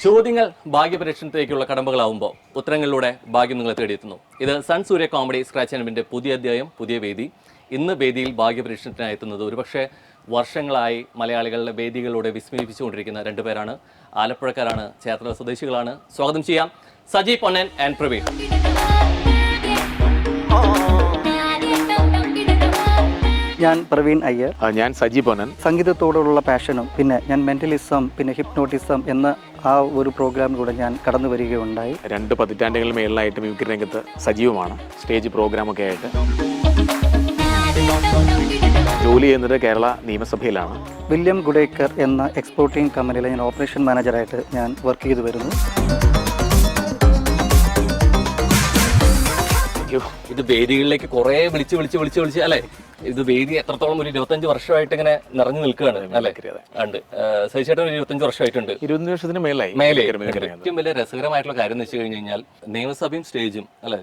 ചോദ്യങ്ങൾ ഭാഗ്യപരീക്ഷണത്തിലേക്കുള്ള കടമ്പകളാവുമ്പോൾ ഉത്തരങ്ങളിലൂടെ ഭാഗ്യം നിങ്ങളെ തേടിയെത്തുന്നു. ഇത് Sun Surya comedy scratch and വിൻ്റെ പുതിയ അധ്യായം, പുതിയ വേദി. ഇന്ന് വേദിയിൽ ഭാഗ്യപരീക്ഷണത്തിനായി എത്തുന്നത് ഒരുപക്ഷെ വർഷങ്ങളായി മലയാളികളുടെ വേദികളിലൂടെ വിസ്മയിപ്പിച്ചുകൊണ്ടിരിക്കുന്ന രണ്ടുപേരാണ്. ആലപ്പുഴക്കാരാണ്, ചേർത്തല സ്വദേശികളാണ്. സ്വാഗതം ചെയ്യാം സജി പൊന്നൻ ആൻഡ് പ്രവീൺ. ഞാൻ പ്രവീൺ അയ്യർ. ഞാൻ സജി പൊന്നൻ. സംഗീതത്തോടുള്ള പാഷനും പിന്നെ ഞാൻ മെന്റലിസം പിന്നെ ഹിപ്നോട്ടിസം എന്ന ആ ഒരു പ്രോഗ്രാമിലൂടെ ഞാൻ കടന്നു വരികയുണ്ടായി. 2 പതിറ്റാണ്ടുകളിൽ മേളിലായിട്ട് മ്യൂസിക് രംഗത്ത് സജീവമാണ്. സ്റ്റേജ് പ്രോഗ്രാമൊക്കെ ആയിട്ട് ജോലി ചെയ്യുന്നത് കേരള നിയമസഭയിലാണ്. വില്യം ഗുഡേക്കർ എന്ന എക്സ്പോർട്ടിംഗ് കമ്പനിയിലെ ഞാൻ ഓപ്പറേഷൻ മാനേജറായിട്ട് ഞാൻ വർക്ക് ചെയ്തു വരുന്നു. ഇത് വേദികളിലേക്ക് കുറെ വിളിച്ച് അല്ലെ, ഇത് വേദി എത്രത്തോളം ഒരു 25 വർഷമായിട്ട് ഇങ്ങനെ നിറഞ്ഞു നിൽക്കുകയാണ് അല്ലെ? ഉണ്ട്. സഹിച്ചേട്ടൻ ഒരു 25 വർഷമായിട്ടുണ്ട്. 20 വർഷത്തിന് മേലെ. ഏറ്റവും വലിയ രസകരമായിട്ടുള്ള കാര്യം എന്ന് വെച്ച് കഴിഞ്ഞ് കഴിഞ്ഞാൽ നിയമസഭയും സ്റ്റേജും അല്ലെ,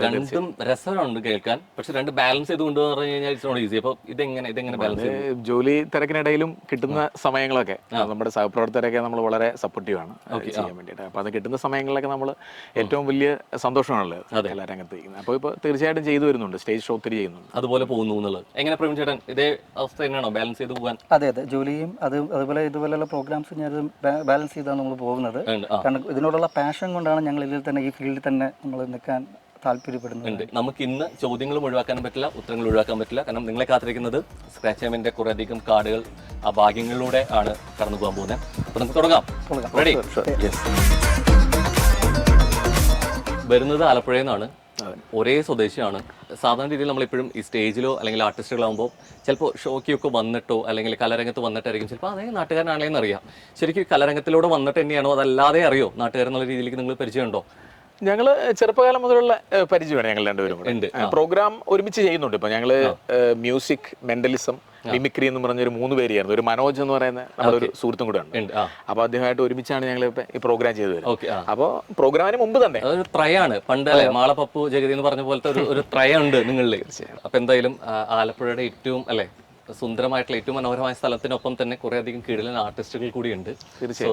രണ്ടും രസമുണ്ട് കേൾക്കാൻ. പക്ഷെ രണ്ട് ബാലൻസ് ചെയ്ത് കൊണ്ടുവന്ന് പറഞ്ഞു കഴിഞ്ഞാൽ ഇറ്റ്സ് നോട്ട് ഈസി. അപ്പൊ ഇതെങ്ങനെ ബാലൻസ് ചെയ്യും? ജോലി തിരക്കിനിടയിലും കിട്ടുന്ന സമയങ്ങളൊക്കെ നമ്മുടെ സഹപ്രവർത്തകരൊക്കെ നമ്മൾ വളരെ സപ്പോർട്ടീവ് ആണ് ചെയ്യാൻ വേണ്ടിയിട്ട്. അപ്പൊ അത് കിട്ടുന്ന സമയങ്ങളിലൊക്കെ നമ്മൾ ഏറ്റവും വലിയ സന്തോഷമാണല്ലോ കലാരംഗത്ത് ചെയ്യുന്നത്. അപ്പോൾ ഇപ്പോൾ തീർച്ചയായിട്ടും ചെയ്തു വരുന്നുണ്ട്. സ്റ്റേജ് ഷോ ഒത്തിരി ചെയ്യുന്നുണ്ട്. അതുപോലെ പോകുന്നു എന്നുള്ളത് എങ്ങനെ പ്രവീൺ ചേട്ടൻ ഇതേ അവസ്ഥ തന്നെയാണോ ബാലൻസ് ചെയ്ത് പോകാൻ? അതെ, ജോലിയും അതുപോലെ ഇതുപോലെയുള്ള പ്രോഗ്രാംസ് ഞാൻ ബാലൻസ് ചെയ്താണ് നമ്മൾ പോകുന്നത്. കാരണം ഇതിനോടുള്ള പാഷൻ കൊണ്ടാണ് ഞങ്ങൾ ഇതിൽ തന്നെ ഈ ഫീൽഡിൽ തന്നെ നമ്മൾ നിൽക്കാൻ താല്പര്യപ്പെടുന്നുണ്ട്. നമുക്ക് ഇന്ന് ചോദ്യങ്ങളും ഒഴിവാക്കാനും പറ്റില്ല, ഉത്തരങ്ങൾ ഒഴിവാക്കാൻ പറ്റില്ല. കാരണം നിങ്ങളെ കാത്തിരിക്കുന്നത് സ്ക്രാച്ച് ആമിന്റെ കുറെ അധികം കാർഡുകൾ ആ ഭാഗ്യങ്ങളിലൂടെ ആണ് കടന്നു പോകാൻ പോകുന്നത്. അപ്പൊ നമുക്ക് തുടങ്ങാം. റെഡി? വരുന്നത് ആലപ്പുഴയിൽ നിന്നാണ്. ഒരേ സ്വദേശിയാണ്. സാധാരണ രീതിയിൽ നമ്മളെപ്പോഴും ഈ സ്റ്റേജിലോ അല്ലെങ്കിൽ ആർട്ടിസ്റ്റുകളാകുമ്പോൾ ചിലപ്പോൾ ഷോക്കിയൊക്കെ വന്നിട്ടോ അല്ലെങ്കിൽ കലാരംഗത്ത് വന്നിട്ടായിരിക്കും ചിലപ്പോൾ അതേ നാട്ടുകാരനാണെന്ന് അറിയാം. ശരിക്കും കലാരംഗത്തിലൂടെ വന്നിട്ട് തന്നെയാണോ അതല്ലാതെ അറിയോ നാട്ടുകാരെന്നുള്ള രീതിയിലേക്ക് നിങ്ങൾ പരിചയമുണ്ടോ? ഞങ്ങൾ ചെറുപ്പകാലം മുതലുള്ള പരിചയമാണ് ഞങ്ങൾ രണ്ടുപേരും കൂടെ. പ്രോഗ്രാം ഒരുമിച്ച് ചെയ്യുന്നുണ്ട്. ഇപ്പൊ ഞങ്ങള് മ്യൂസിക്, മെന്റലിസം, മിമിക്രി എന്ന് പറഞ്ഞൊരു 3 പേരെയായിരുന്നു. ഒരു മനോജ് എന്ന് പറയുന്ന നമ്മുടെ ഒരു സുഹൃത്തും കൂടെ ഉണ്ട്. അപ്പൊ അദ്ദേഹമായിട്ട് ഒരുമിച്ചാണ് ഞങ്ങൾ ഈ പ്രോഗ്രാം ചെയ്തു വരുന്നത്. അപ്പൊ പ്രോഗ്രാമിന് മുമ്പ് തന്നെ അതൊരു ത്രയാണ്. പണ്ട് മാളപ്പപ്പു ജഗതി എന്ന് പറഞ്ഞ പോലത്തെ ഒരു ത്രയുണ്ട് നിങ്ങളിൽ. അപ്പൊ എന്തായാലും ആലപ്പുഴയുടെ ഏറ്റവും സുന്ദരമായിട്ടുള്ള ഏറ്റവും മനോഹരമായ സ്ഥലത്തിനൊപ്പം തന്നെ കുറെ അധികം കീഴിലെ ആർട്ടിസ്റ്റുകൾ കൂടിയുണ്ട്.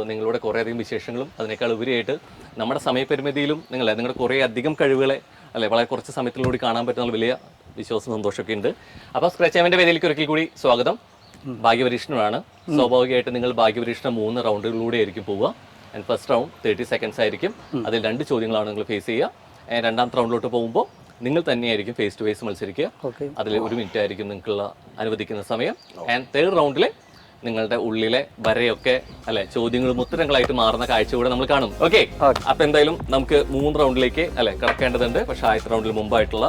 നിങ്ങളുടെ കുറെ അധികം വിശേഷങ്ങളും അതിനേക്കാൾ ഉപരിയായിട്ട് നമ്മുടെ സമയപരിമിതിയിലും നിങ്ങളുടെ കുറെ അധികം കഴിവുകളെ വളരെ കുറച്ച് സമയത്തിലൂടെ കാണാൻ പറ്റുന്ന വലിയ വിശ്വാസം, സന്തോഷമൊക്കെ ഉണ്ട്. അപ്പോൾ സ്ക്രാച്ച് ആമിന്റെ വേദിയിലേക്ക് ഒരിക്കൽ കൂടി സ്വാഗതം. ഭാഗ്യപരീക്ഷണമാണ്. സ്വാഭാവികമായിട്ട് നിങ്ങൾ ഭാഗ്യപരീക്ഷണം 3 റൗണ്ടുകളിലൂടെ ആയിരിക്കും പോവുക. ആൻഡ് ഫസ്റ്റ് റൗണ്ട് 30 സെക്കൻഡ്സ് ആയിരിക്കും. അതിൽ 2 ചോദ്യങ്ങളാണ് നിങ്ങൾ ഫേസ് ചെയ്യുക. രണ്ടാമത്തെ റൗണ്ടിലോട്ട് പോകുമ്പോൾ നിങ്ങൾ തന്നെയായിരിക്കും ഫേസ് ടു ഫേസ് മത്സരിക്കുക. അതിൽ 1 മിനിറ്റ് ആയിരിക്കും നിങ്ങൾക്കുള്ള അനുവദിക്കുന്ന സമയം. ആൻഡ് തേർഡ് റൗണ്ടിൽ നിങ്ങളുടെ ഉള്ളിലെ വരയൊക്കെ ചോദ്യങ്ങളും ഉത്തരങ്ങളായിട്ട് മാറുന്ന കാഴ്ച കൂടെ നമ്മൾ കാണും. ഓക്കെ, അപ്പൊ എന്തായാലും നമുക്ക് 3 റൗണ്ടിലേക്ക് കടക്കേണ്ടതുണ്ട്. പക്ഷെ ആദ്യത്തെ റൗണ്ടിൽ മുമ്പായിട്ടുള്ള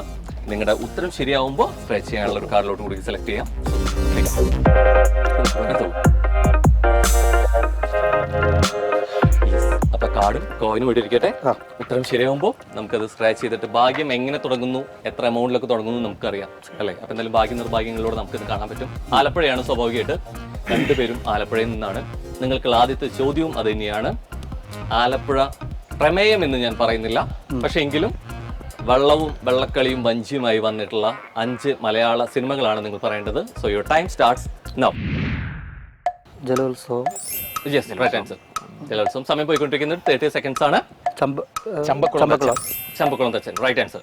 നിങ്ങളുടെ ഉത്തരം ശരിയാവുമ്പോൾ സ്ക്രാച്ച് ചെയ്യാനുള്ള ഒരു കാർഡിലോട്ട് കൂടി സെലക്ട് ചെയ്യാം. അപ്പൊ കാർഡും കോയിനും ഇവിടെ ഇരിക്കട്ടെ. ഉത്തരം ശരിയാവുമ്പോൾ നമുക്കത് സ്ക്രാച്ച് ചെയ്തിട്ട് ഭാഗ്യം എങ്ങനെ തുടങ്ങുന്നു, എത്ര എമൗണ്ടിലൊക്കെ തുടങ്ങുന്നു നമുക്കറിയാം അല്ലെ. അപ്പൊ എന്തായാലും ഭാഗ്യ നിർഭാഗ്യങ്ങളിലൂടെ നമുക്കിത് കാണാൻ പറ്റും. ആലപ്പുഴയാണ് സ്വാഭാവികമായിട്ട്. 2 പേരും ആലപ്പുഴയിൽ നിന്നാണ്. നിങ്ങൾക്കുള്ള ആദ്യത്തെ ചോദ്യവും അത് തന്നെയാണ്. ആലപ്പുഴ പ്രമേയം എന്ന് ഞാൻ പറയുന്നില്ല, പക്ഷെ എങ്കിലും വള്ളവും വെള്ളക്കളിയും വഞ്ചിയുമായി വന്നിട്ടുള്ള 5 മലയാള സിനിമകളാണ് നിങ്ങൾ പറയേണ്ടത്. So your time starts now. Jalolsavam. Yes, right answer. Jalolsavam. സമയം പോയിക്കൊണ്ടിരിക്കുന്നത് 30 സെക്കൻഡ്സ് ആണ്. ചമ്പക്കുളം തച്ചൻ. Right answer.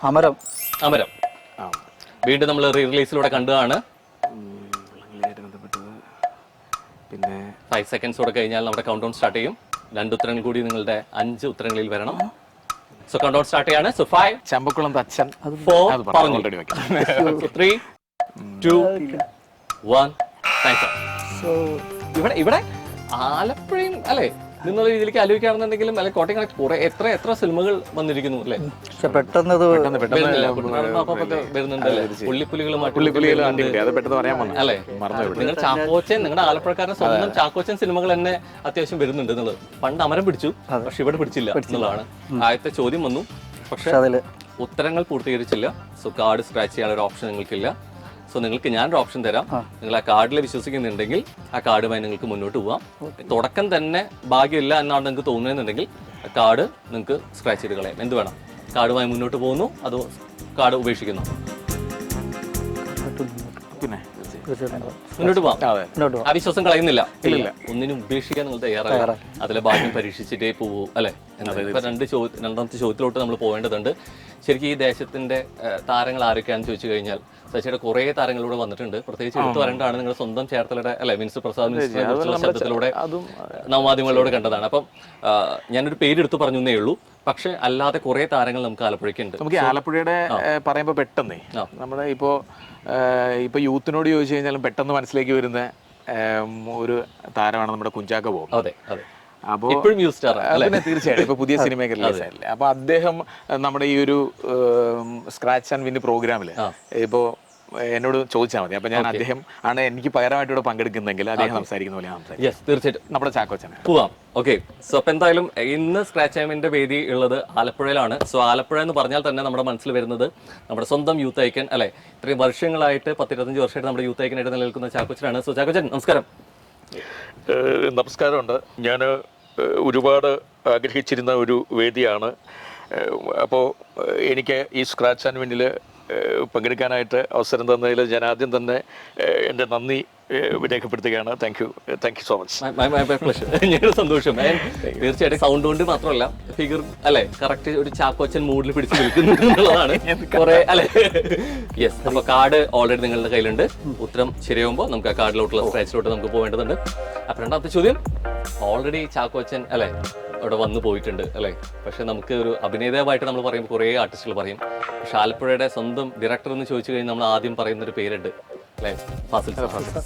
അമരം. വീണ്ടും നമ്മൾ റീ റിലീസിലൂടെ കണ്ടതാണ്. പിന്നെ 5 സെക്കൻഡ്സ് കൂടെ കഴിഞ്ഞാൽ നമ്മുടെ കൗണ്ട് ഡൗൺ സ്റ്റാർട്ട് ചെയ്യും. 2 ഉത്തരങ്ങൾ കൂടി നിങ്ങളുടെ 5 ഉത്തരങ്ങളിൽ വരണം. സോ കൗണ്ട് ഡൗൺ സ്റ്റാർട്ട് ചെയ്യാണ്. സോ 5 ചമ്പക്കുളം തച്ചൻ 4 പറഞ്ഞു. 3 2 1 ടൈം. സോ ഇവിടെ ആലപ്പുഴയും നിന്നുള്ള രീതിയിലേക്ക് ആലോചിക്കുകയാണെന്നുണ്ടെങ്കിലും കോട്ടയം കുറെ എത്ര സിനിമകൾ വന്നിരിക്കുന്നു അല്ലെ. പെട്ടെന്ന് അല്ലെ. നിങ്ങൾ ചാക്കോച്ചൻ, നിങ്ങളുടെ ആലപ്പുഴക്കാരൻ സ്വന്തം ചാക്കോച്ചൻ സിനിമകൾ തന്നെ അത്യാവശ്യം വരുന്നുണ്ട് എന്നുള്ളത്. പണ്ട് അമരം പിടിച്ചു, പക്ഷെ ഇവിടെ പിടിച്ചില്ല എന്നുള്ളതാണ്. ആദ്യത്തെ ചോദ്യം വന്നു, പക്ഷെ ഉത്തരങ്ങൾ പൂർത്തീകരിച്ചില്ല. സോ കാർഡ് സ്ക്രാച്ച് ചെയ്യാനുള്ള ഒരു ഓപ്ഷൻ നിങ്ങൾക്കില്ല. സോ നിങ്ങൾക്ക് ഞാനൊരു ഓപ്ഷൻ തരാം. നിങ്ങൾ ആ കാർഡിൽ വിശ്വസിക്കുന്നുണ്ടെങ്കിൽ ആ കാർഡുമായി നിങ്ങൾക്ക് മുന്നോട്ട് പോവാം. തുടക്കം തന്നെ ഭാഗ്യമില്ല എന്നാണ് നിങ്ങൾക്ക് തോന്നുന്നതെന്നുണ്ടെങ്കിൽ കാർഡ് നിങ്ങൾക്ക് സ്ക്രാച്ച് ചെയ്ത് കളയാം. എന്ത് വേണം? കാർഡുമായി മുന്നോട്ട് പോകുന്നു അതോ കാർഡ് ഉപേക്ഷിക്കുന്നു? പിന്നെ മുന്നോട്ട് പോവാം. മുന്നോട്ട് ആ വിശ്വാസം കളയുന്നില്ല. ഒന്നിനും ഉപേക്ഷിക്കാൻ നിങ്ങൾ തയ്യാറാണ്. അതിലെ ഭാഗ്യം പരീക്ഷിച്ചിട്ടേ പോവൂ അല്ലെ? ഇപ്പൊ രണ്ടാമത്തെ ചോദ്യത്തിലോട്ട് നമ്മൾ പോകേണ്ടതുണ്ട്. ശരിക്കും ഈ ദേശത്തിന്റെ താരങ്ങൾ ആരൊക്കെയാണെന്ന് ചോദിച്ചു കഴിഞ്ഞാൽ ശശിയുടെ കുറെ താരങ്ങളിലൂടെ വന്നിട്ടുണ്ട്. പ്രത്യേകിച്ച് എടുത്തു വരേണ്ടതാണ് നിങ്ങളുടെ സ്വന്തം ചേർത്തലയുടെ അല്ലെ മിനിസ്റ്റർ പ്രസാദ് മിനിസ്റ്ററിനെ കുറിച്ചുള്ള ശബ്ദത്തിലൂടെ നവമാധ്യമങ്ങളിലൂടെ കണ്ടതാണ്. അപ്പം ഞാനൊരു പേരെടുത്ത് പറഞ്ഞേ ഉള്ളൂ. പക്ഷെ അല്ലാതെ കുറെ താരങ്ങൾ നമുക്ക് ആലപ്പുഴയ്ക്കുണ്ട്. നമുക്ക് ആലപ്പുഴയുടെ പറയുമ്പോൾ പെട്ടെന്നേ നമ്മുടെ ഇപ്പൊ യൂത്തിനോട് ചോദിച്ചു കഴിഞ്ഞാലും പെട്ടെന്ന് മനസ്സിലേക്ക് വരുന്ന ഒരു താരമാണ് നമ്മുടെ കുഞ്ചാക്കോ ബോബൻ. അതെ അതെ. അപ്പോൾ ഇപ്പോഴും യൂസ് സ്റ്റാർ പിന്നെ തീർച്ചയായിട്ടും ഇപ്പൊ പുതിയ സിനിമയൊക്കെ റിലീസ് ആയില്ലേ. അപ്പൊ അദ്ദേഹം നമ്മുടെ ഈ ഒരു സ്ക്രാച്ച് ആൻഡ് വിൻ പ്രോഗ്രാമില് ഇപ്പോ എന്നോട് ചോദിച്ചാൽ മതി. അപ്പൊ ഞാൻ അദ്ദേഹം ആണ് എനിക്ക് പകരമായിട്ട് ഇവിടെ പങ്കെടുക്കുന്നെങ്കിൽ അദ്ദേഹം സംസാരിക്കുന്ന പോലെ സംസാരിക്കും. തീർച്ചയായിട്ടും നമ്മുടെ ചാക്കോച്ചനെ പോവാം. ഓക്കെ. സോ അപ്പൊ എന്തായാലും ഇന്ന് സ്ക്രാച്ച് ടൈമിന്റെ വേദി ഉള്ളത് ആലപ്പുഴയിലാണ്. സോ ആലപ്പുഴ എന്ന് പറഞ്ഞാൽ തന്നെ നമ്മുടെ മനസ്സിൽ വരുന്നത് നമ്മുടെ സ്വന്തം യൂത്ത് ഐക്കൺ അല്ലെ? ഇത്രയും വർഷങ്ങളായിട്ട് 10-25 വർഷമായിട്ട് നമ്മുടെ യൂത്ത് ഐക്കനായിട്ട് നിലനിൽക്കുന്ന ചാക്കോച്ചനാണ്. സോ ചാക്കോച്ചൻ നമസ്കാരം. നമസ്കാരമുണ്ട്. ഞാൻ ഒരുപാട് ആഗ്രഹിച്ചിരുന്ന ഒരു വേദിയാണ്. അപ്പോൾ എനിക്ക് ഈ സ്ക്രാച്ച് ആൻഡ് വിന്നിൽ പങ്കെടുക്കാനായിട്ട് അവസരം തന്നതിൽ ഞാൻ ആദ്യം തന്നെ എൻ്റെ നന്ദി രേഖപ്പെടുത്തുകയാണ്. Thank you so much. സന്തോഷം. തീർച്ചയായിട്ടും സൗണ്ട് കൊണ്ട് മാത്രമല്ല ഫിഗർ അല്ലെ കറക്റ്റ് ഒരു ചാക്കോച്ചൻ മൂഡിൽ പിടിച്ചു നിൽക്കുന്നു എന്നുള്ളതാണ് കുറെ അല്ലെ. യെസ്. അപ്പൊ കാർഡ് ഓൾറെഡി നിങ്ങളുടെ കയ്യിലുണ്ട്. ഉത്തരം ശരിയാകുമ്പോൾ നമുക്ക് ആ കാർഡിലോട്ടുള്ള സ്ക്രാച്ചിലോട്ട് നമുക്ക് പോകേണ്ടതുണ്ട്. അപ്പൊ രണ്ടാമത്തെ ചോദ്യം, ഓൾറെഡി ചാക്കോച്ചൻ അല്ലെ അവിടെ വന്നു പോയിട്ടുണ്ട് അല്ലെ? പക്ഷെ നമുക്ക് ഒരു അഭിനേതാവായിട്ട് നമ്മൾ പറയുമ്പോൾ കുറേ ആർട്ടിസ്റ്റുകൾ പറയും. പക്ഷെ ആലപ്പുഴയുടെ സ്വന്തം ഡയറക്ടർ എന്ന് ചോദിച്ചു കഴിഞ്ഞാൽ നമ്മൾ ആദ്യം പറയുന്ന ഒരു പേരുണ്ട് അല്ലെ, ഫാസിൽ.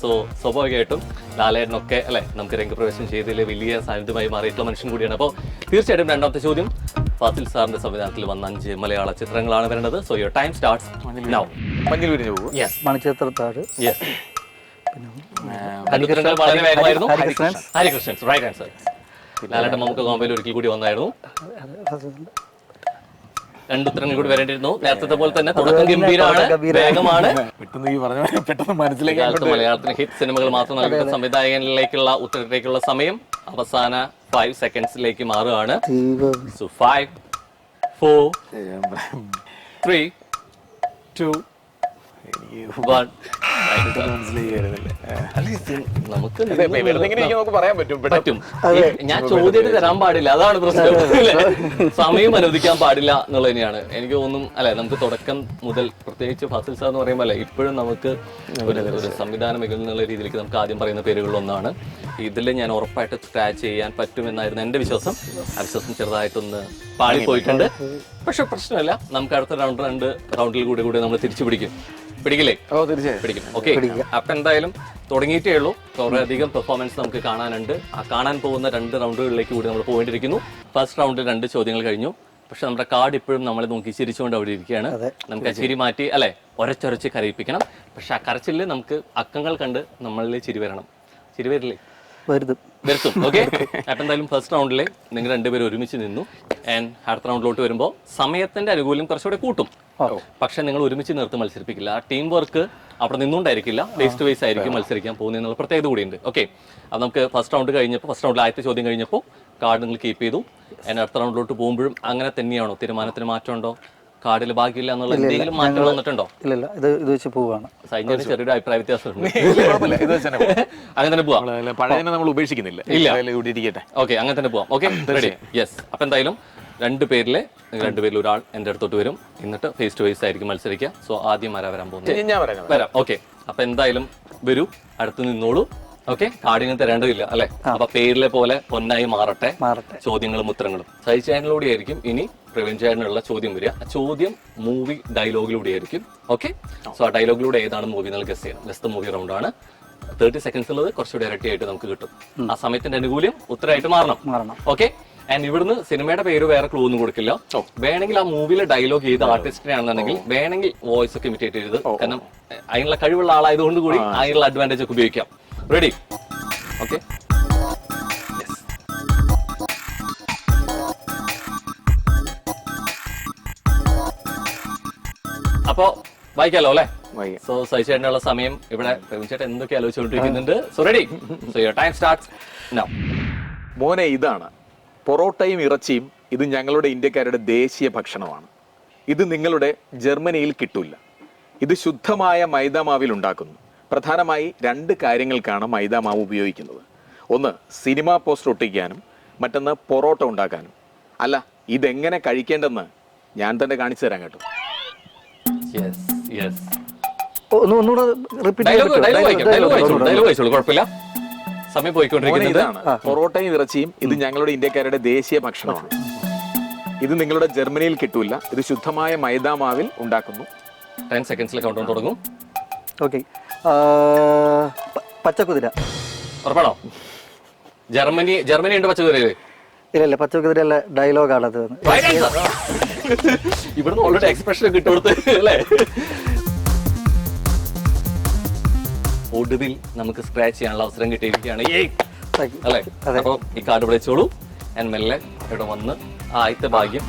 സോ സ്വാഭാവികമായിട്ടും ലാലേട്ടനൊക്കെ അല്ലെ നമുക്ക് രംഗപ്രവേശനം ചെയ്തതിൽ വലിയ സാന്നിധ്യമായി മാറിയിട്ടുള്ള മനുഷ്യൻ കൂടിയാണ്. അപ്പോൾ തീർച്ചയായിട്ടും രണ്ടാമത്തെ ചോദ്യം, ഫാസിൽ സാറിന്റെ സംവിധാനത്തിൽ വന്ന 5 മലയാള ചിത്രങ്ങളാണ് വരുന്നത്. So your time starts now. Manichitrathazhu. Yes. ഉത്തരങ്ങൾ വളരെ വേഗമായിരുന്നു. Harikrishnan right answer. ലാലേട്ടൻ നമുക്ക് കോമ്പയിൽ ഒരിക്കൽ കൂടി വന്നായിരുന്നു. 2 ഉത്തരങ്ങൾ കൂടി വരേണ്ടിരുന്നു. നേരത്തെ പോലെ തന്നെ തുടക്കം ഗംഭീരമാണ്, വേഗമാണ്. മലയാളത്തിന് ഹിറ്റ് സിനിമകൾ മാത്രം നൽകുന്ന സംവിധായകനിലേക്കുള്ള ഉത്തരത്തിലേക്കുള്ള സമയം അവസാന 5 സെക്കൻഡ്സിലേക്ക് മാറുകയാണ്. 5 4 3 2 1. നമുക്ക് പറ്റും. ഞാൻ ചോദ്യം തരാൻ പാടില്ല, അതാണ് പ്രശ്നം. സമയം അനുവദിക്കാൻ പാടില്ല എന്നുള്ളത് തന്നെയാണ് എനിക്ക് തോന്നും അല്ലെ. നമുക്ക് തുടക്കം മുതൽ പ്രത്യേകിച്ച് ഫാസിൽ സാർ എന്ന് പറയുമ്പോൾ അല്ലെ ഇപ്പോഴും നമുക്ക് ഒരു സംവിധാന മികവ് എന്നുള്ള രീതിയിലേക്ക് നമുക്ക് ആദ്യം പറയുന്ന പേരുകളിലൊന്നാണ്. ഇതിൽ ഞാൻ ഉറപ്പായിട്ട് സ്ക്രാച്ച് ചെയ്യാൻ പറ്റുമെന്നായിരുന്നു എന്റെ വിശ്വാസം. ആ വിശ്വാസം ചെറുതായിട്ടൊന്ന് പാളിപ്പോയിട്ടുണ്ട്. പക്ഷെ പ്രശ്നമില്ല, നമുക്ക് അടുത്ത 2 റൗണ്ടിൽ കൂടി നമ്മൾ തിരിച്ചു പിടിക്കില്ലേ? പിടിക്കും. ഓക്കെ. അപ്പൊ എന്തായാലും തുടങ്ങിയിട്ടേ ഉള്ളൂ. കുറെ അധികം പെർഫോമൻസ് നമുക്ക് കാണാനുണ്ട്. ആ കാണാൻ പോകുന്ന 2 റൗണ്ടുകളിലേക്ക് കൂടി നമ്മൾ പോയിട്ടിരിക്കുന്നു. ഫസ്റ്റ് റൗണ്ടിൽ 2 ചോദ്യങ്ങൾ കഴിഞ്ഞു. പക്ഷെ നമ്മുടെ കാർഡ് ഇപ്പോഴും നമ്മളെ നോക്കി ചിരിച്ചുകൊണ്ട് അവിടെ ഇരിക്കുകയാണ്. നമുക്ക് ആ ചിരി മാറ്റി അല്ലെ ഒരച്ചൊരച്ച് കരയിപ്പിക്കണം. പക്ഷെ ആ കരച്ചില് നമുക്ക് അക്കങ്ങൾ കണ്ട് നമ്മളിൽ ചിരി വരണം. ചിരി വരില്ലേ? വരുത്തും. ഓക്കെ. അപ്പൊ എന്തായാലും ഫസ്റ്റ് റൗണ്ടില് നിങ്ങൾ 2 പേരും ഒരുമിച്ച് നിന്നു. ആൻഡ് അടുത്ത റൗണ്ടിലോട്ട് വരുമ്പോൾ സമയത്തിന്റെ അനുകൂല്യം കുറച്ചുകൂടെ കൂട്ടും. പക്ഷെ നിങ്ങൾ ഒരുമിച്ച് നിർത്തി മത്സരിപ്പിക്കില്ല. ആ ടീം വർക്ക് അവിടെ നിന്നുകൊണ്ടായിരിക്കില്ല, ഫേസ് ടു ഫേസ് ആയിരിക്കും മത്സരിക്കാൻ പോകുന്നതിനുള്ള പ്രത്യേകത കൂടിയുണ്ട്. ഓക്കെ. അത് നമുക്ക് ഫസ്റ്റ് റൗണ്ട് കഴിഞ്ഞപ്പോൾ ഫസ്റ്റ് റൗണ്ടിൽ ആദ്യത്തെ ചോദ്യം കഴിഞ്ഞപ്പോൾ കാർഡ് നിങ്ങൾ കീപ്പ് ചെയ്തു. ആൻഡ് അടുത്ത റൗണ്ടിലോട്ട് പോകുമ്പോഴും അങ്ങനെ തന്നെയാണോ? തീരുമാനത്തിന് മാറ്റമുണ്ടോ? കാർഡിൽ ഭാഗ്യമില്ല എന്നുള്ള എന്തെങ്കിലും മാറ്റം വന്നിട്ടുണ്ടോ? ഇല്ല, ഇത് വെച്ച് പോവാണ്. സൈന്യന് ചെറിയൊരു അഭിപ്രായ വ്യത്യാസമുണ്ട്. അങ്ങനെ തന്നെ പോവാം. നമ്മൾ ഉപേക്ഷിക്കുന്നില്ല. ഓക്കെ, അങ്ങനെ തന്നെ പോവാം. Okay, ready? യെസ്. അപ്പൊ എന്തായാലും 2 പേരിൽ ഒരാൾ എൻ്റെ അടുത്തോട്ട് വരും. എന്നിട്ട് ഫേസ് ടു ഫേസ് ആയിരിക്കും മത്സരിക്കുക. സോ ആദ്യം വരാൻ പോകുന്നത് വരാം. ഓക്കെ. അപ്പൊ എന്തായാലും വരൂ, അടുത്ത് നിന്നോളൂ. ഓക്കെ. കാർഡിന് തരേണ്ടതില്ല അല്ലെ? അപ്പൊ പേരിലെ പോലെ പൊന്നായി മാറട്ടെ ചോദ്യങ്ങളും ഉത്തരങ്ങളും. സൈ ചാനലിലൂടെ ആയിരിക്കും ഇനി പ്രവീൺ ചാനലിനുള്ള ചോദ്യം വരിക. ചോദ്യം മൂവി ഡയലോഗിലൂടെ ആയിരിക്കും. ഓക്കെ. സോ ആ ഡയലോഗിലൂടെ ഏതാണ് മൂവി എന്നുള്ള ഗസ് ചെയ്യണം. ഗസ് ദ മൂവി റൗണ്ട് ആണ്. 30 സെക്കൻഡ്സ് ഉള്ളത് കുറച്ചുകൂടി ഇരട്ടി ആയിട്ട് നമുക്ക് കിട്ടും. ആ സമയത്തിന്റെ അനുകൂല്യം ഉത്തരമായിട്ട് മാറണം. ഓക്കെ. ആൻഡ് ഇവിടുന്ന് സിനിമയുടെ പേര് വേറെ ക്ലൂ ഒന്നും കൊടുക്കില്ല. വേണമെങ്കിൽ ആ മൂവിയിലെ ഡയലോഗ് ചെയ്ത് ആർട്ടിസ്റ്റിനെ ആണെന്നുണ്ടെങ്കിൽ വേണമെങ്കിൽ വോയിസ് ഒക്കെ ഇമിറ്റേറ്റ് ചെയ്ത്, കാരണം അതിനുള്ള കഴിവുള്ള ആളായതുകൊണ്ട് കൂടി അതിനുള്ള അഡ്വാൻറ്റേജ് ഒക്കെ ഉപയോഗിക്കാം. റെഡി? ഓക്കെ. അപ്പോ വായിക്കാലോ അല്ലെ? സോ സഹിച്ചേട്ടനുള്ള സമയം ഇവിടെ ചേട്ടൻ എന്തൊക്കെ ആലോചിച്ചുകൊണ്ടിരിക്കുന്നുണ്ട്. So ready, so your time starts now. മോനെ, ഇതാണ് പൊറോട്ടയും ഇറച്ചിയും. ഇത് ഞങ്ങളുടെ ഇന്ത്യക്കാരുടെ ദേശീയ ഭക്ഷണമാണ്. ഇത് നിങ്ങളുടെ ജർമ്മനിയിൽ കിട്ടില്ല. ഇത് ശുദ്ധമായ മൈദാമാവിൽ ഉണ്ടാക്കുന്നു. പ്രധാനമായി 2 കാര്യങ്ങൾക്കാണ് മൈദാമാവ് ഉപയോഗിക്കുന്നത്. ഒന്ന് സിനിമാ പോസ്റ്റർ ഒട്ടിക്കാനും, മറ്റൊന്ന് പൊറോട്ട ഉണ്ടാക്കാനും. അല്ല, ഇതെങ്ങനെ കഴിക്കേണ്ടെന്ന് ഞാൻ തന്നെ കാണിച്ചു തരാം കേട്ടോ. ഒന്നുകൂടെ റിപ്പീറ്റ് കുഴപ്പമില്ല, സമയം പോയിക്കൊണ്ടിരിക്കുന്നത്. ഇതാണ് പൊറോട്ടയും ഇറച്ചിയും. ഇത് ഞങ്ങളുടെ ഇന്ത്യക്കാരുടെ ദേശീയ ഭക്ഷണമാണ്. ഇത് നിങ്ങളുടെ ജർമ്മനിയിൽ കിട്ടൂല. ഇത് ശുദ്ധമായ മൈദാമാവിൽ ഉണ്ടാക്കുന്നു. 10 സെക്കൻഡ്സിൽ കൗണ്ട് ഡൗൺ തുടങ്ങും. ഓക്കെ. പച്ചക്കുതിര. ഉറപ്പാണോ? ജർമ്മനി ഉണ്ട് പച്ചക്കുതിരയില്? ഇല്ല, പച്ചക്കുതിരല്ല, ഡയലോഗാണത്. ഇവിടുന്ന് ഓൾറെഡി എക്സ്പ്രഷൻ കിട്ടുകൊടുത്ത് അല്ലേ? ഒടുവിൽ നമുക്ക് സ്ക്രാച്ച് ചെയ്യാനുള്ള അവസരം കിട്ടിയിരിക്കുകയാണ് അല്ലേ? അപ്പൊ ഈ കാർഡ് വിളിച്ചോളൂ. ഞാൻ മെല്ലെ ഇവിടെ വന്ന് ആദ്യത്തെ ഭാഗ്യം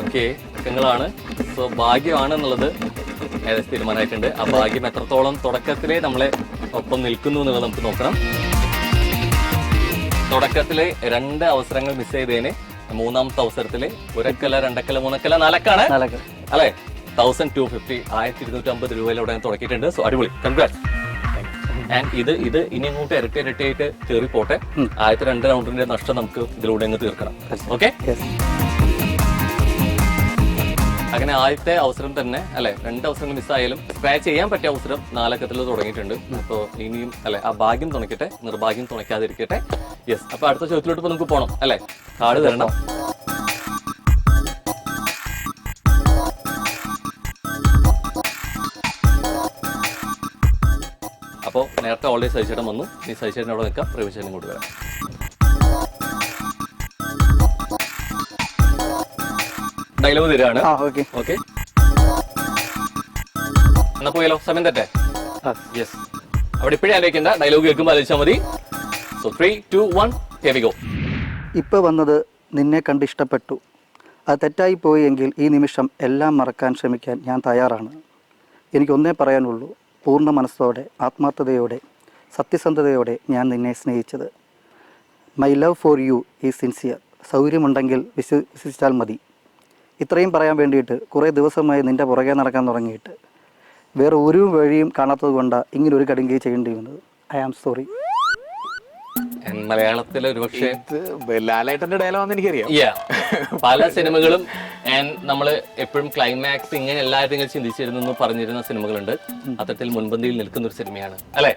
ഓക്കെ അക്കങ്ങളാണ്. സോ ഭാഗ്യമാണെന്നുള്ളത് ഏകദേശം തീരുമാനമായിട്ടുണ്ട്. ആ ഭാഗ്യം എത്രത്തോളം തുടക്കത്തിലേ നമ്മളെ ഒപ്പം നിൽക്കുന്നു എന്നുള്ളത് നമുക്ക് നോക്കണം. തുടക്കത്തിലെ 2 അവസരങ്ങൾ മിസ് ചെയ്തതിന് 3ാമത്തെ അവസരത്തില് 1 അക്കല 2 അക്കല 3 അക്കല 4 അക്കാണ് അല്ലെ? 1250 1250 രൂപയിലൂടെ തുടക്കിയിട്ടുണ്ട്. സോ അടിപൊളി, കൺഗ്രാറ്റ്സ്. ആൻഡ് ഇത് ഇനി അങ്ങോട്ട് ഇരട്ടിയായിട്ട് കയറി പോട്ടെ. ആദ്യത്തെ 2 റൗണ്ടിന്റെ നഷ്ടം നമുക്ക് ഇതിലൂടെ അങ്ങ് തീർക്കണം. ഓക്കെ, അങ്ങനെ ആദ്യത്തെ അവസരം തന്നെ അല്ലെ, 2 അവസരങ്ങൾ മിസ്സായാലും സ്ക്രാച്ച് ചെയ്യാൻ പറ്റിയ അവസരം 4 അക്കത്തിൽ തുടങ്ങിയിട്ടുണ്ട്. അപ്പോൾ ഇനിയും അല്ലെ ആ ഭാഗ്യം തുണയ്ക്കട്ടെ, നിർഭാഗ്യം തുണയ്ക്കാതിരിക്കട്ടെ. യെസ്, അപ്പൊ അടുത്ത ചോദ്യത്തിലോട്ട് ഇപ്പൊ നമുക്ക് പോകണം അല്ലെ? കാർഡ് തരണം. അപ്പോൾ നേരത്തെ ഓൾറെഡി സഹിച്ചേട്ടൻ വന്നു. ഈ സഹിച്ചേട്ടൻ അവിടെ നിൽക്കാം, പ്രേമിച്ചേട്ടൻ ഇങ്ങോട്ട് വരാം. ഡയലോഗ് തരാണ്. ഓക്കെ, എന്നാ പോയാലോ? സമയം തെറ്റേ? യെസ്, അവിടെ ഇപ്പോഴേ ആലോചിക്കണ്ട, ഡയലോഗ് കേൾക്കുമ്പോൾ ആലോചിച്ചാൽ മതി. So 3, 2, 1 here we go. ഇപ്പൊ വന്നത് നിന്നെ കണ്ട് ഇഷ്ടപ്പെട്ടു. അത് തെറ്റായി പോയി എങ്കിൽ ഈ നിമിഷം എല്ലാം മറക്കാൻ ശ്രമിക്കാൻ ഞാൻ തയ്യാറാണ്. എനിക്കൊന്നേ പറയാനുള്ളൂ, പൂർണ്ണ മനസ്സോടെ, ആത്മാർത്ഥതയോടെ, സത്യസന്ധതയോടെ ഞാൻ നിന്നെ സ്നേഹിച്ചത്. My love for you is sincere. സൗകര്യമുണ്ടെങ്കിൽ വിശ്വസിച്ചാൽ മതി. ഇത്രയും പറയാൻ വേണ്ടിയിട്ട് കുറേ ദിവസമായി നിൻ്റെ പുറകെ നടക്കാൻ തുടങ്ങിയിട്ട് വേറെ ഒരു വഴിയും കാണാത്തത് കൊണ്ടാണ് ഇങ്ങനെ ഒരു കടുങ്കൈ ചെയ്യേണ്ടി വന്നത്. I am sorry. മലയാളത്തിലെ ഒരുപക്ഷെ ലാലേട്ടന്റെ ഡയലോഗാണെന്ന് എനിക്കറിയാം. പല സിനിമകളും നമ്മൾ എപ്പോഴും ക്ലൈമാക്സ് ഇങ്ങനെ എല്ലാവരും ഇങ്ങനെ ചിന്തിച്ചിരുന്നു പറഞ്ഞിരുന്ന സിനിമകളുണ്ട്. അത്തരത്തിൽ മുൻപന്തിയിൽ നിൽക്കുന്ന ഒരു സിനിമയാണ് അല്ലെ?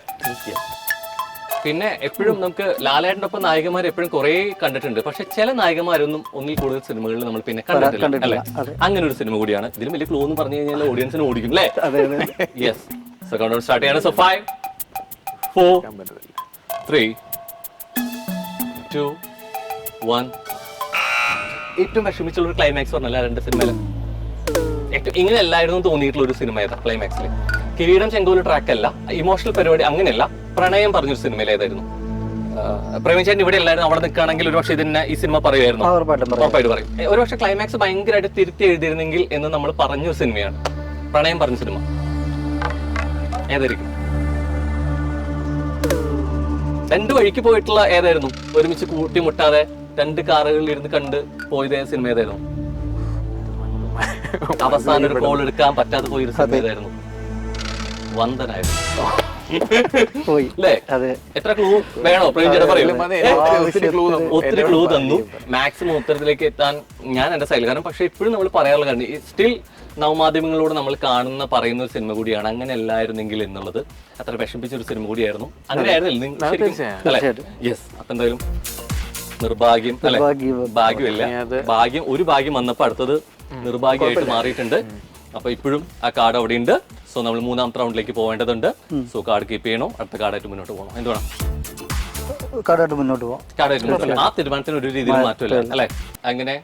പിന്നെ എപ്പോഴും നമുക്ക് ലാലേട്ടനൊപ്പം നായികമാർ എപ്പോഴും കുറെ കണ്ടിട്ടുണ്ട്. പക്ഷെ ചില നായികമാരൊന്നും ഒന്നിൽ കൂടുതൽ സിനിമകളിൽ നമ്മൾ പിന്നെ കണ്ടിട്ടില്ല അല്ലെ? അങ്ങനെ ഒരു സിനിമ കൂടിയാണ്. ഇതിലും വലിയ ക്ലൂ എന്ന് പറഞ്ഞു കഴിഞ്ഞാൽ ഓഡിയൻസിന് ഓടിക്കും അല്ലേ? Yes, so count down start ചെയ്യാണ്. സോ 5, 4, 3, 2, 1. ഏറ്റവും വിഷമിച്ചുള്ള ഒരു ക്ലൈമാക്സ് പറഞ്ഞല്ല 2 സിനിമയിലും ഏറ്റവും ഇങ്ങനെ എല്ലായിരുന്നു തോന്നിയിട്ടുള്ള ഒരു സിനിമ ഏതാ ക്ലൈമാക്സിൽ? കിരീടം ചെങ്കോല് ട്രാക്ക് അല്ല, ഇമോഷണൽ പരിപാടി അങ്ങനെയല്ല, പ്രണയം പറഞ്ഞൊരു സിനിമയിൽ ഏതായിരുന്നു? പ്രേമിച്ചേട്ടൻ ഇവിടെ എല്ലാവരും അവിടെ നിൽക്കുകയാണെങ്കിൽ ഒരുപക്ഷെ ഇതിനെ ഈ സിനിമ പറയുമായിരുന്നു, ഉറപ്പായിട്ട് പറയും. ഒരുപക്ഷെ ക്ലൈമാക്സ് ഭയങ്കരമായിട്ട് തിരുത്തി എഴുതിയിരുന്നെങ്കിൽ എന്ന് നമ്മൾ പറഞ്ഞൊരു സിനിമയാണ് പ്രണയം പറഞ്ഞ സിനിമ. ഏതായിരിക്കും? 2 വഴിക്ക് പോയിട്ടുള്ള ഏതായിരുന്നു? ഒരുമിച്ച് കൂട്ടിമുട്ടാതെ 2 കാറുകളിൽ ഇരുന്ന് കണ്ട് പോയതേ സിനിമ ഏതായിരുന്നു? അവസാനം ഒരു കോൾ എടുക്കാൻ പറ്റാതെ പോയൊരു സിനിമ ഏതായിരുന്നു? വന്ദനായിരുന്നു. എത്ര ക്ലൂ വേണോ? ഒത്തിരി ക്ലൂ തന്നു. മാക്സിമം ഉത്തരത്തിലേക്ക് എത്താൻ ഞാൻ എന്റെ സൈഡിൽ. കാരണം പക്ഷെ ഇപ്പോഴും നമ്മൾ പറയാറുള്ള കാര്യം സ്റ്റിൽ നവമാധ്യമങ്ങളോട് നമ്മൾ കാണുന്ന പറയുന്ന ഒരു സിനിമ കൂടിയാണ് അങ്ങനെ അല്ലായിരുന്നെങ്കിൽ എന്നുള്ളത്. അത്ര വിഷമിപ്പിച്ച ഒരു സിനിമ കൂടിയായിരുന്നു. അങ്ങനെ ആയിരുന്നില്ല. യെസ്, അപ്പൊ എന്തായാലും നിർഭാഗ്യം അല്ലെ? ഭാഗ്യമില്ല, ഭാഗ്യം. ഒരു ഭാഗ്യം വന്നപ്പോ അടുത്തത് നിർഭാഗ്യമായിട്ട് മാറിയിട്ടുണ്ട്. അപ്പൊ ഇപ്പോഴും ആ കാർഡ് അവിടെ ഉണ്ട്. സോ നമ്മൾ 3ാമത്തെ റൗണ്ടിലേക്ക് പോകേണ്ടതുണ്ട്. സോ കാർഡ് കീപ്പ് ചെയ്യണോ അതോ കാർഡായിട്ട് മുന്നോട്ട് പോകണോ? എന്ത് വേണം? കാർഡായിട്ട് മുന്നോട്ട് പോകാം. ആ തീരുമാനത്തിന് ഒരു രീതിയിൽ മാറ്റമില്ല അല്ലെ? അങ്ങനെ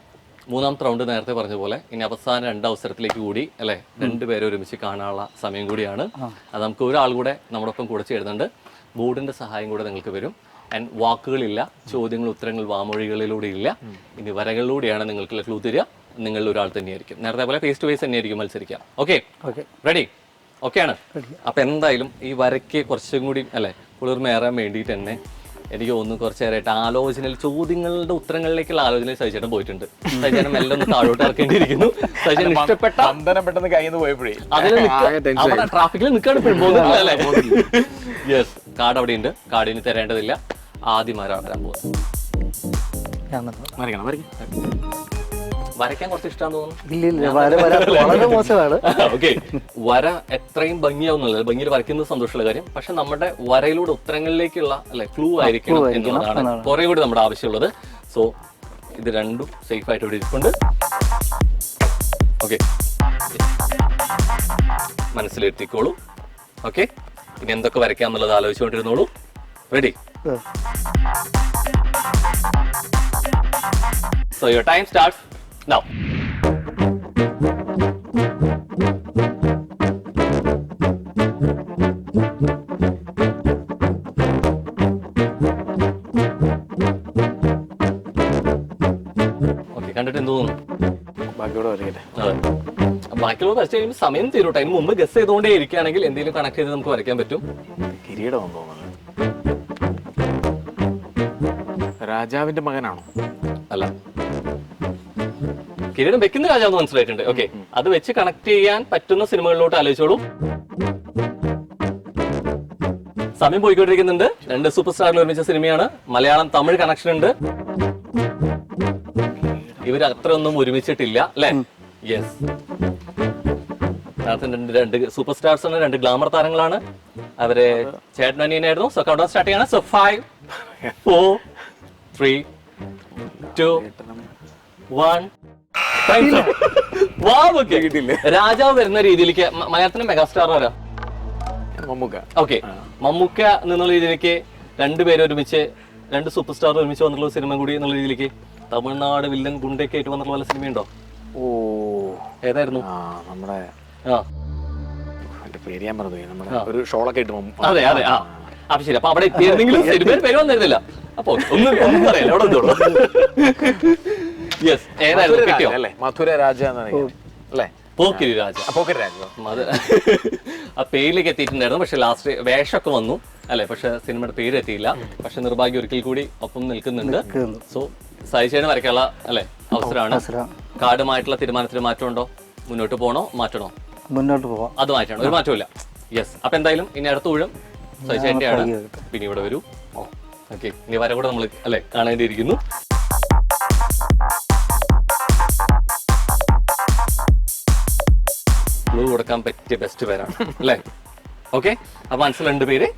3ാമത്തെ റൗണ്ട് നേരത്തെ പറഞ്ഞ പോലെ ഇനി അവസാന 2 അവസരത്തിലേക്ക് കൂടി അല്ലെ? 2 പേരെ ഒരുമിച്ച് കാണാനുള്ള സമയം കൂടിയാണ്. അത് നമുക്ക് ഒരാൾ കൂടെ നമ്മുടെ ഒപ്പം കൂടെ ചേരുന്നുണ്ട്. ബോർഡിന്റെ സഹായം കൂടെ നിങ്ങൾക്ക് വരും. ആൻഡ് വാക്കുകളില്ല, ചോദ്യങ്ങൾ ഉത്തരങ്ങൾ വാമൊഴികളിലൂടെ ഇല്ല, ഇനി വരകളിലൂടെയാണ് നിങ്ങൾക്കുള്ള ക്ലൂ തരിക. നിങ്ങളിൽ ഒരാൾ തന്നെയായിരിക്കും, നേരത്തെ പോലെ ഫേസ് ടു ഫേസ് തന്നെയായിരിക്കും മത്സരിക്കാം. Okay, ready? ഓക്കെയാണ്. അപ്പൊ എന്തായാലും ഈ വരയ്ക്ക് കുറച്ചും കൂടി അല്ലെ കുളിർമേറാൻ വേണ്ടിയിട്ട് തന്നെ എനിക്ക് തോന്നുന്നു കുറച്ചു നേരമായിട്ട് ആലോചനയിൽ ചോദ്യങ്ങളുടെ ഉത്തരങ്ങളിലേക്കുള്ള ആലോചനയിൽ സജിച്ചേട്ടൻ പോയിട്ടുണ്ട്. സജിച്ചേട്ടൻ മെല്ലെ ഒന്ന് താഴോട്ട് ഇറക്കേണ്ടിയിരിക്കുന്നു. സജിച്ചേട്ടൻ ഇഷ്ടപ്പെട്ട പെട്ടെന്ന് കയ്യിൽ നിന്ന് പോയപ്പോഴേ അതിൽ ട്രാഫിക്കിൽ നിൽക്കാണ് അല്ലേ? യെസ്, കാർഡ് അവിടെ ഉണ്ട്. കാർഡിന് തരേണ്ടതില്ല. ആദ്യം ആരാണ് തരാൻ പോകുന്നത്? വരയ്ക്കാൻ കുറച്ച് ഇഷ്ടമാണെന്ന് തോന്നുന്നു. വളരെ മോശമാണ്. ഓക്കെ, വര എത്രയും ഭംഗിയാവുന്നില്ല, ഭംഗിയിൽ വരയ്ക്കുന്നത് സന്തോഷമുള്ള കാര്യം. പക്ഷെ നമ്മുടെ വരയിലൂടെ ഉത്തരങ്ങളിലേക്കുള്ള അല്ലെ ക്ലൂ ആയിരിക്കണം എന്നുള്ളതാണ് കുറെ കൂടി നമ്മുടെ ആവശ്യമുള്ളത്. സോ ഇത് രണ്ടും സേഫ് ആയിട്ട് ഇവിടെ ഇരിപ്പുണ്ട്. ഓക്കെ, മനസ്സിലെത്തിക്കോളൂ. ഓക്കെ, ഇനി എന്തൊക്കെ വരയ്ക്കാം എന്നുള്ളത് ആലോചിച്ചുകൊണ്ടിരുന്നോളൂ. Ready? So your time starts now. Okay, കണ്ടിട്ട് എന്ത് തോന്നുന്നു? ബാക്കിയുള്ള വരച്ചു കഴിയുമ്പോൾ സമയം തീരൂട്ടെ. അതിന് മുമ്പ് ഗസ് ചെയ്തുകൊണ്ടേ ഇരിക്കുകയാണെങ്കിൽ എന്തെങ്കിലും കണക്ട് ചെയ്ത് നമുക്ക് വരയ്ക്കാൻ പറ്റും. കിരീടം തോന്നുന്നു. രാജാവിന്റെ മകനാണോ? അല്ല, കിരീടം വെക്കുന്ന രാജാവെന്ന് മനസ്സിലായിട്ടുണ്ട്. ഓക്കെ, അത് വെച്ച് കണക്ട് ചെയ്യാൻ പറ്റുന്ന സിനിമകളിലോട്ട് ആലോചിച്ചോളൂ. സമയം പോയിക്കൊണ്ടിരിക്കുന്നുണ്ട്. 2 സൂപ്പർ സ്റ്റാറിൽ ഒരുമിച്ച സിനിമയാണ്. മലയാളം തമിഴ് കണക്ഷൻ ഉണ്ട്. ഇവർ അത്രയൊന്നും ഒരുമിച്ചിട്ടില്ല അല്ലെ? യെസ്, രണ്ട് സൂപ്പർ സ്റ്റാർസ് ആണ്, 2 ഗ്ലാമർ താരങ്ങളാണ്. അവരെ ചേട്ടൻ അനിയനായിരുന്നു. സോ കൗണ്ട് ഡൗൺ സ്റ്റാർട്ട് ചെയ്യാണ്. സോ 5 4 3 2 1. രാജാവ് വരുന്ന രീതിയിലേക്ക് മലയാളത്തിന് മെഗാസ്റ്റാർ ആരാ? മമ്മൂക്ക. ഓക്കെ, മമ്മൂക്ക എന്നുള്ള രീതിയിലേക്ക് 2 പേര് ഒരുമിച്ച്, 2 സൂപ്പർ സ്റ്റാർ ഒരുമിച്ച് വന്നിട്ടുള്ള സിനിമ കൂടി എന്നുള്ള രീതിയിലേക്ക് തമിഴ്നാട് വില്ലൻ ഗുണ്ടൊക്കെ ആയിട്ട് വന്നിട്ടുള്ള വല്ല സിനിമയുണ്ടോ? ഓ, ഏതായിരുന്നു? നമ്മുടെ പേര് ഞാൻ പറഞ്ഞു, നമ്മുടെ ഒരു ഷോളൊക്കെ ഇട്ട്. അതെ അതെ, അപ്പൊ ശരി. അപ്പൊ അവിടെ എത്തിയിരുന്നെങ്കിലും പേര് വന്നിരുന്നില്ല. അപ്പൊ ഒന്നും പറയല്ല, അവിടെ എന്തോളൂ. യെസ്, ഏതായിരുന്നു? കിട്ടിയോ? മധുര രാജ അല്ലേ? പോക്കിരി രാജ. ആ പേരിലേക്ക് എത്തിയിട്ടുണ്ടായിരുന്നു. പക്ഷെ ലാസ്റ്റ് വേഷമൊക്കെ വന്നു അല്ലെ? പക്ഷെ സിനിമയുടെ പേര് എത്തിയില്ല. പക്ഷെ നിർഭാഗ്യം ഒരിക്കൽ കൂടി ഒപ്പം നിൽക്കുന്നുണ്ട്. സോ സജിച്ചേട്ടന് വരയ്ക്കാനുള്ള അല്ലെ അവസരമാണ്. കാർഡുമായിട്ടുള്ള തീരുമാനത്തിന് മാറ്റമുണ്ടോ? മുന്നോട്ട് പോകണോ മാറ്റണോ? മുന്നോട്ട് പോവാം. അത് മാറ്റണം, ഒരു മാറ്റമില്ല. യെസ്, അപ്പൊ എന്തായാലും ഇനി അടുത്ത ഊഴം സജിച്ചേട്ടന്റെ ആണ്. പിന്നെ ഇവിടെ വരൂ. ഓക്കെ, ഇനി വര കൂടെ നമ്മൾ അല്ലെ കാണേണ്ടിയിരിക്കുന്നു. ക്ലൂ കൊടുക്കാൻ പറ്റിയ ബെസ്റ്റ് പേരാണ് അല്ലേ? ഓക്കെ, അപ്പൊ മനസ്സിൽ 2 പേര്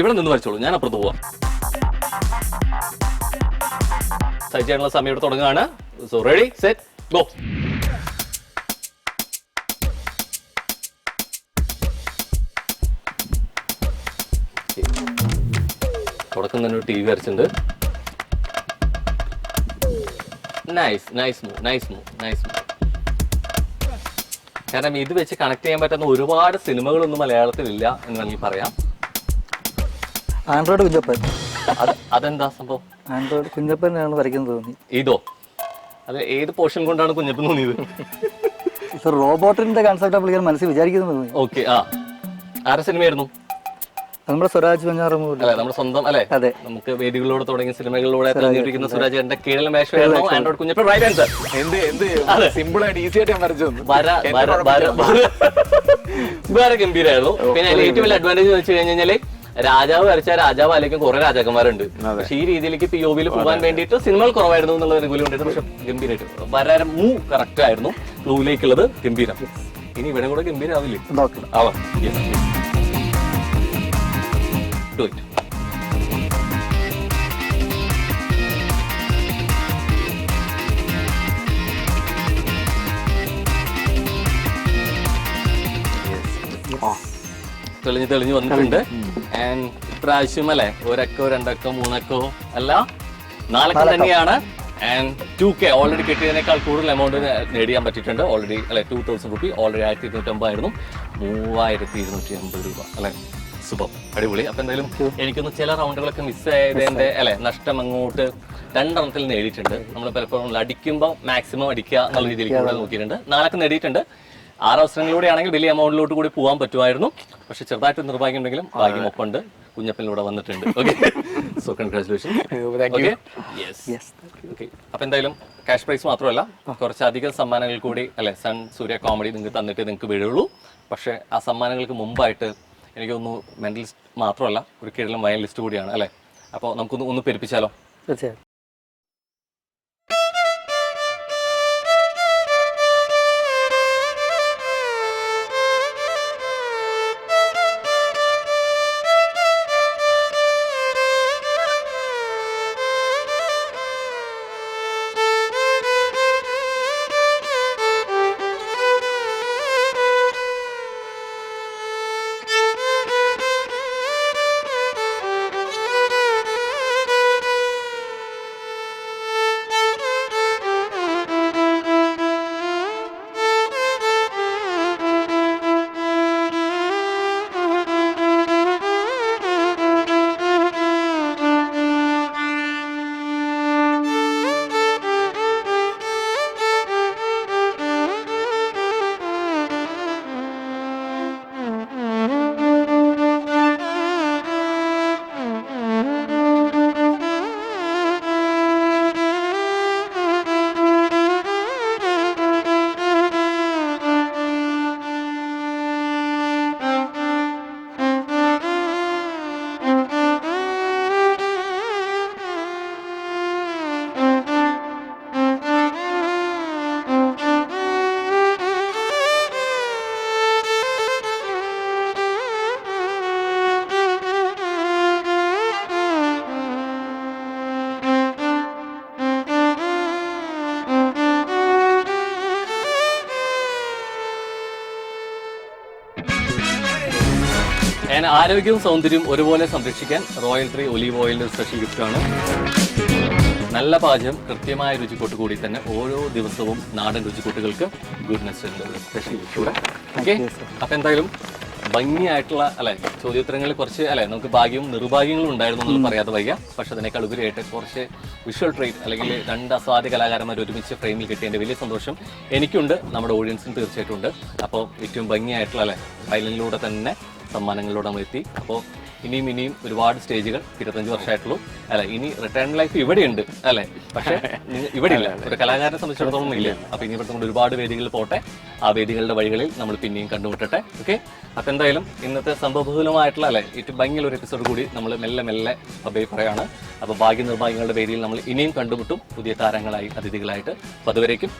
ഇവിടെ നിന്ന് വരച്ചോളൂ. ഞാൻ അപ്പുറത്ത് പോവാം. സജിച്ചേനുള്ള സമയം ഇവിടെ തുടങ്ങുകയാണ്. So ready set go. തുടക്കം തന്നെ ഒരു TV വരച്ചിട്ടുണ്ട്. Nice nice move, nice move, nice move. കാരണം ഇത് വെച്ച് കണക്ട് ചെയ്യാൻ പറ്റുന്ന ഒരുപാട് സിനിമകളൊന്നും മലയാളത്തിലില്ല എന്ന് വേണമെങ്കിൽ പറയാം. ആൻഡ്രോയിഡ് കുഞ്ഞപ്പൻ. അതെന്താ സംഭവം? ആൻഡ്രോയിഡ് കുഞ്ഞപ്പനാണ് വരയ്ക്കുന്നത് തോന്നി. ഇതോ? അത് ഏത് പോർഷൻ കൊണ്ടാണ് കുഞ്ഞപ്പൻ തോന്നിയത്? റോബോട്ടിന്റെ കൺസെപ്റ്റ് പുള്ളിക്കാൻ മനസ്സിൽ വിചാരിക്കുന്നത് തോന്നി. ഓക്കെ, ആരുടെ സിനിമയായിരുന്നു? നമ്മുടെ സ്വരാജ് വെഞ്ഞാറമൂല അല്ലെ? നമ്മുടെ സ്വന്തം അല്ലെ? അതെ, നമുക്ക് വേദികളിലൂടെ തുടങ്ങിയ സിനിമകളിലൂടെ തെരഞ്ഞെടുക്കുന്ന സ്വരാജ് എന്റെ കീഴിലും വേഷമായിരുന്നു android Kunjappan. Right answer. Simple ആയിട്ട് ഈസി ആയിട്ട് ഞാൻ വരച്ചു. വേറെ ഗംഭീരായിരുന്നു. പിന്നെ അതിൽ ഏറ്റവും വലിയ അഡ്വാൻറ്റേജ് എന്ന് വെച്ച് കഴിഞ്ഞാല് രാജാവ് വരച്ച രാജാവ് അല്ലെങ്കിൽ കുറെ രാജാക്കന്മാരുണ്ട്. പക്ഷെ ഈ രീതിയിലേക്ക് POV പോകാൻ വേണ്ടിയിട്ട് സിനിമകൾ കുറവായിരുന്നു എന്നുള്ള അനുകൂലം ഉണ്ടായിരുന്നു. പക്ഷെ ഗംഭീരമായിട്ട് വരാൻ മൂവ് കറക്റ്റ് ആയിരുന്നു. ക്ലൂവിലേക്കുള്ളത് ഗംഭീരം. ഇനി ഇവിടെ കൂടെ ഗംഭീരാവില്ലേ? ആവാം. Do it. തെളിഞ്ഞു വന്നിട്ടുണ്ട്. ആൻഡ് ഇപ്രാവശ്യം അല്ലെ 1 അക്കോ 2 അക്കോ 3 അക്കോ അല്ല 4 അക്കം തന്നെയാണ്. ആൻഡ് 2K ഓൾറെഡി കിട്ടിയതിനേക്കാൾ കൂടുതൽ എമൗണ്ട് നേടിയാൻ പറ്റിയിട്ടുണ്ട്. ഓൾറെഡി അല്ലെ 2000 രൂപ ഓൾറെഡി 1250 ആയിരുന്നു. 3250 രൂപ അല്ലെ? സൂപ്പർ, അടിപൊളി. അപ്പൊ എന്തായാലും എനിക്കൊന്ന് ചില റൗണ്ടുകളൊക്കെ മിസ്സായതിന്റെ അല്ലെ നഷ്ടം അങ്ങോട്ട് 2 എണ്ണത്തിൽ നേടിയിട്ടുണ്ട്. നമ്മൾ പലപ്പോഴും അടിക്കുമ്പോൾ മാക്സിമം അടിക്കുക എന്നുള്ള രീതിയിലേക്ക് കൂടെ നോക്കിയിട്ടുണ്ട്. 4 നേടിയിട്ടുണ്ട്. 6 അവസരങ്ങളിലൂടെ ആണെങ്കിൽ വലിയ എമൗണ്ടിലോട്ട് കൂടി പോകാൻ പറ്റുമായിരുന്നു. പക്ഷെ ചെറുതായിട്ട് നിർഭാഗ്യം ഉണ്ടെങ്കിലും ഭാഗ്യം ഒപ്പമുണ്ട്. കുഞ്ഞപ്പനിലൂടെ വന്നിട്ടുണ്ട്. Okay, so congratulation. അപ്പൊ എന്തായാലും ക്യാഷ് പ്രൈസ് മാത്രമല്ല, കുറച്ചധികം സമ്മാനങ്ങൾ കൂടി അല്ലെ സൺ സൂര്യ കോമഡി നിങ്ങൾക്ക് തന്നിട്ട് നിങ്ങൾക്ക് വീഴുള്ളൂ. പക്ഷെ ആ സമ്മാനങ്ങൾക്ക് മുമ്പായിട്ട് എനിക്കൊന്ന് മെന്റലിസ്റ്റ് മാത്രമല്ല, ഒരു കീഴിലും വയലിസ്റ്റ് കൂടിയാണ് അല്ലെ. അപ്പോൾ നമുക്കൊന്ന് പെരുപ്പിച്ചാലോ? തീർച്ചയായും. ഞാൻ ആരോഗ്യവും സൗന്ദര്യവും ഒരുപോലെ സംരക്ഷിക്കാൻ റോയൽ 3 ഒലീവ് ഓയിലിന്റെ ഒരു സ്പെഷ്യൽ ഗിഫ്റ്റാണ്. നല്ല പാചകം, കൃത്യമായ രുചിക്കൂട്ട് കൂടി തന്നെ ഓരോ ദിവസവും നാടൻ രുചിക്കൂട്ടുകൾക്ക് ഗുഡ്നെസ് ഉണ്ട് സ്പെഷ്യൽ ഗിഫ്റ്റ്. ഓക്കെ, അപ്പൊ എന്തായാലും ഭംഗിയായിട്ടുള്ള അല്ലെ ചോദ്യോത്തരങ്ങളിൽ കുറച്ച് അല്ലെ നമുക്ക് ഭാഗ്യവും നിർഭാഗ്യങ്ങളും ഉണ്ടായിരുന്നു എന്ന് പറയാതെ വയ്യ. പക്ഷെ അതിനേക്കാൾ ഉപരിയായിട്ട് കുറച്ച് വിഷ്വൽ ട്രീറ്റ് അല്ലെങ്കിൽ 2 അസാധ്യ കലാകാരന്മാർ ഒരുമിച്ച് ഫ്രെയിമിൽ കിട്ടിയതിന്റെ വലിയ സന്തോഷം എനിക്കുണ്ട്, നമ്മുടെ ഓഡിയൻസിന് തീർച്ചയായിട്ടും ഉണ്ട്. അപ്പോൾ ഏറ്റവും ഭംഗിയായിട്ടുള്ള അല്ലെ ഫൈനലിലൂടെ തന്നെ സമ്മാനങ്ങളിലൂടെ നമ്മൾ എത്തി. അപ്പോൾ ഇനിയും ഒരുപാട് സ്റ്റേജുകൾ 25 വർഷമായിട്ടുള്ളൂ അല്ലെ. ഇനി റിട്ടേൺ ലൈഫ് ഇവിടെയുണ്ട് അല്ലെ, പക്ഷെ ഇവിടെ ഇല്ല, ഒരു കലാകാരനെ സംബന്ധിച്ചിടത്തോളം ഇല്ല. അപ്പൊ ഇനി ഇവിടെ ഒരുപാട് വേദികളിൽ പോട്ടെ, ആ വേദികളുടെ വഴികളിൽ നമ്മൾ പിന്നെയും കണ്ടുമുട്ടട്ടെ. ഓക്കെ, അപ്പൊ എന്തായാലും ഇന്നത്തെ സംഭവബഹുലമായിട്ടുള്ള അല്ലെ ഏറ്റവും ഭംഗിയുള്ള ഒരു എപ്പിസോഡ് കൂടി നമ്മൾ മെല്ലെ അഭിപ്രായമാണ്. അപ്പൊ ഭാഗ്യ നിർഭാഗ്യങ്ങളുടെ വേദിയിൽ നമ്മൾ ഇനിയും കണ്ടുമുട്ടും പുതിയ താരങ്ങളായി, അതിഥികളായിട്ട്. അപ്പൊ അതുവരേക്കും